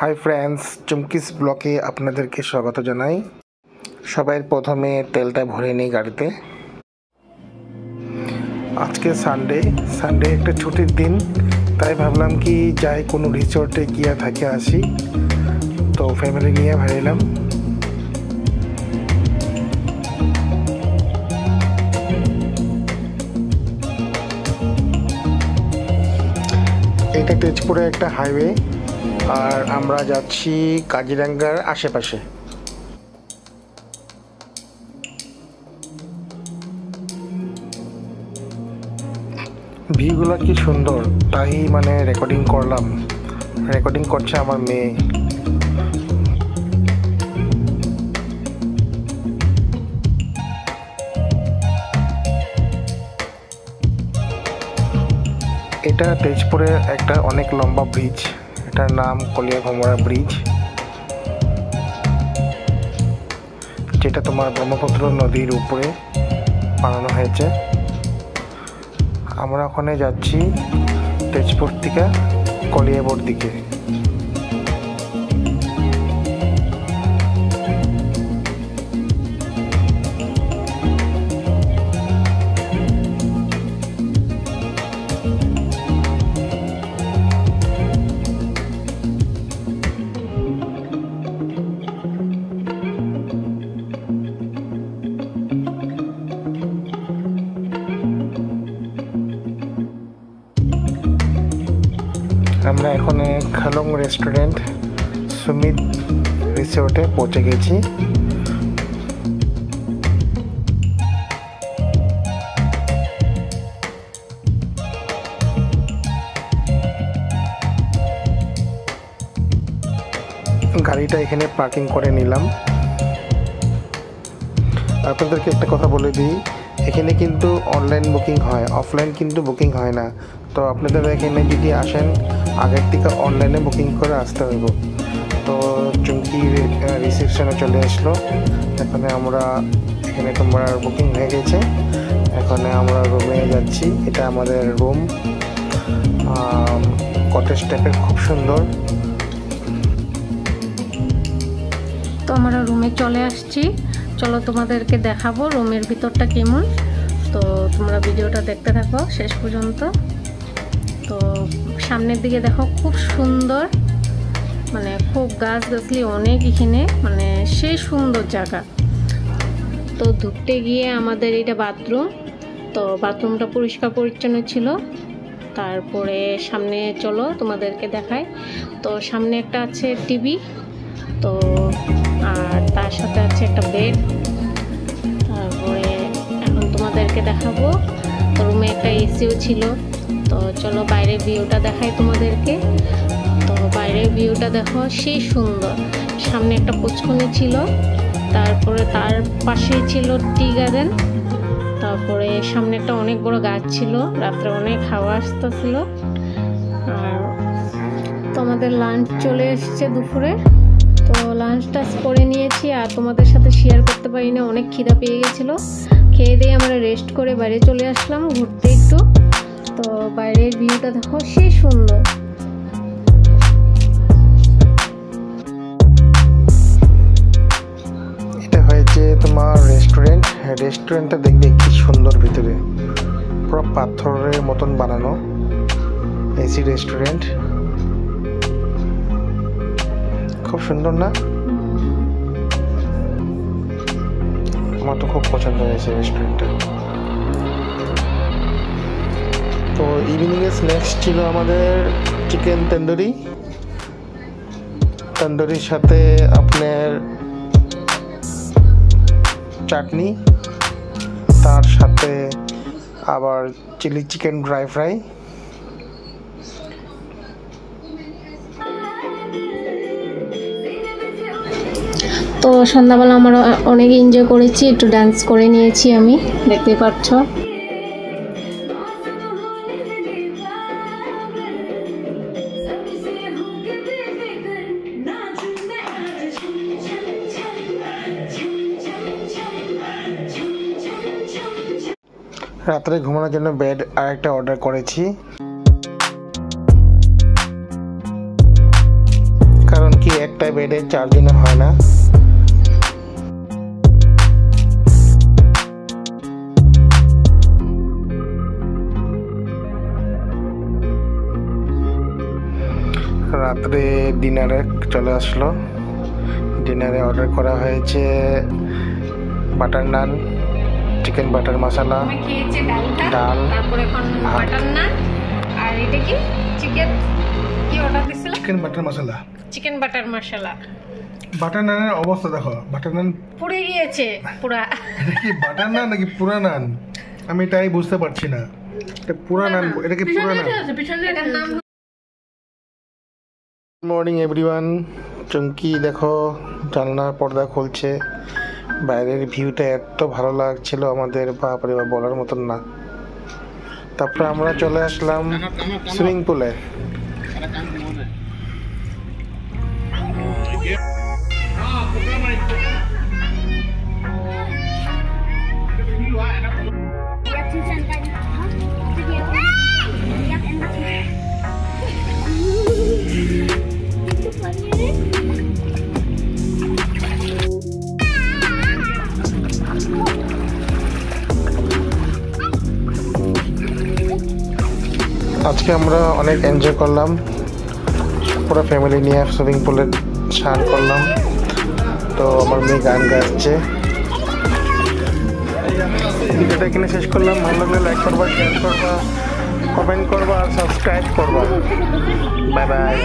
Hi friends, Chumki's ব্লকে আপনাদেরকে স্বাগত জানাই। সবাই প্রথমে তেলটা ভরে নিই গাড়িতে। আজকে সানডে একটা ছুটির দিন, তাই ভাবলাম কি যাই কোনো রিসোর্টে গিয়ে থাকে আসি। তো ফ্যামিলি নিয়ে ভাবলাম এটা তেজপুরে একটা হাইওয়ে, আর আমরা যাচ্ছি কাজিরাঙ্গার আশেপাশে। ভিউগুলো কি সুন্দর, তাই রেকর্ডিং করলাম। রেকর্ডিং করছে আমার মেয়ে। এটা তেজপুরের একটা অনেক লম্বা ব্রিজ, এটার নাম কলিয়াভোমরা ব্রিজ, যেটা তোমার ব্রহ্মপুত্র নদীর উপরে বানানো হয়েছে। আমরা ওখানে যাচ্ছি তেজপুর থেকে কলিয়াবর দিকে। আমরা এখন খালং রেস্টুরেন্ট সুমিত রিসোর্টে পৌঁছে গেছি। গাড়িটা এখানে পার্কিং করে নিলাম। আপনাদেরকে একটা কথা বলে দিই, এখানে কিন্তু অনলাইন বুকিং হয়, অফলাইন কিন্তু বুকিং হয় না। তো আপনাদের এখানে যদি আসেন, আগের থেকে অনলাইনে বুকিং করে আসতে হইব। তো চুমকি রিসেপশনে চলে আসলো। এখানে তোমার বুকিং হয়ে গেছে। এখানে আমরা রুমে যাচ্ছি। এটা আমাদের রুম, কটেজ টাইপের, খুব সুন্দর। তো আমরা রুমে চলে আসছি। চলো তোমাদেরকে দেখাবো রুমের ভিতরটা কেমন। তো তোমরা ভিডিওটা দেখতে থাকো শেষ পর্যন্ত। তো সামনের দিকে দেখো, খুব সুন্দর, খুব গাছগাছলি অনেক এখানে, সেই সুন্দর জায়গা। তো ঢুকতে গিয়ে আমাদের এটা বাথরুম। তো বাথরুমটা পরিষ্কার পরিচ্ছন্ন ছিল। তারপরে সামনে চলো তোমাদেরকে দেখায়। তো সামনে একটা আছে টিভি, তো আর তার সাথে আছে একটা বেড। তারপরে এখন তোমাদেরকে দেখাবো, তো রুমে একটা এসিও ছিল। তো চলো বাইরের ভিউটা দেখাই তোমাদেরকে। তো বাইরের ভিউটা দেখো, সেই সুন্দর। সামনে একটা পুচকুনি ছিল, তারপরে তার পাশেই ছিল টি গার্ডেন। তারপরে সামনে একটা অনেক বড় গাছ ছিল, রাত্রে অনেক হাওয়া আসতেছিল। আর তোমাদের লাঞ্চ চলে এসছে দুপুরে। তো লাঞ্চটা করে নিয়েছি, আর তোমাদের সাথে শেয়ার করতে পারি না, অনেক খিদা পেয়ে গেছিলো। খেয়ে দিয়ে আমরা রেস্ট করে বাইরে চলে আসলাম ঘুরতে একটু। তো বাইরের ভিউটা দেখো, সেই সুন্দর। এটা হয়েছে তোমার রেস্টুরেন্টটা দেখবে কি সুন্দর, ভিতরে পুরো পাথরের মতন বানানো। এসি রেস্টুরেন্ট, খুব সুন্দর না? আমার তো খুব পছন্দ হয়েছে রেস্টুরেন্টটা। তো ইভিনিংয়ে স্ন্যাক্স ছিল আমাদের চিকেন তন্দুরির সাথে আপনার চাটনি, তার সাথে আবার চিলি চিকেন ড্রাই ফ্রাই। তো সন্ধ্যাবেলা আমরা অনেক এনজয় করেছি, একটু ডান্স করে নিয়েছি আমি, দেখতে পাচ্ছ। রাত্রে ঘুমানোর জন্য বেড আর একটা অর্ডার করেছি, কারণ একটা বেডে 4 জনের হয় না। রাত্রে ডিনারে চলে আসলো। ডিনারে অর্ডার করা হয়েছে বাটার নান, চিকেন বাটার মশলা, আমি খেয়েছি ডালটা, ডাল, তারপর এখন ভাত। বাটার নান, আর এটা কি চিকেন, কি অর্ডার দিছিল? চিকেন বাটার মশলা। চিকেন বাটার মশলা। বাটার নানের অবস্থা দেখো, বাটার নান পুড়ে গিয়েছে পুরা। এটা কি বাটার নান নাকি পুরা নান? আমি এটাই বুঝতে পারছি না। এটা পুরা নান, এটা কি পুরা নান? এটার নাম মর্নিং এভরিওয়ান। চুমকি দেখো জানলার পর্দা খুলছে, বাইরের ভিউটা এত ভালো লাগছিল আমাদের, বাপরে বাপ বলার মতন না। তারপর আমরা চলে আসলাম সুইমিং পুলে। আজকে আমরা অনেক এনজয় করলাম, পুরো ফ্যামিলি নিয়ে সুইমিং পুলে স্নান করলাম। তো আমার মেয়ে গান গাচ্ছে। ভিডিওটা এখানে শেষ করলাম। ভালো লাগলে লাইক করবা, শেয়ার করবা, কমেন্ট করবা আর সাবস্ক্রাইব করবা। Bye bye.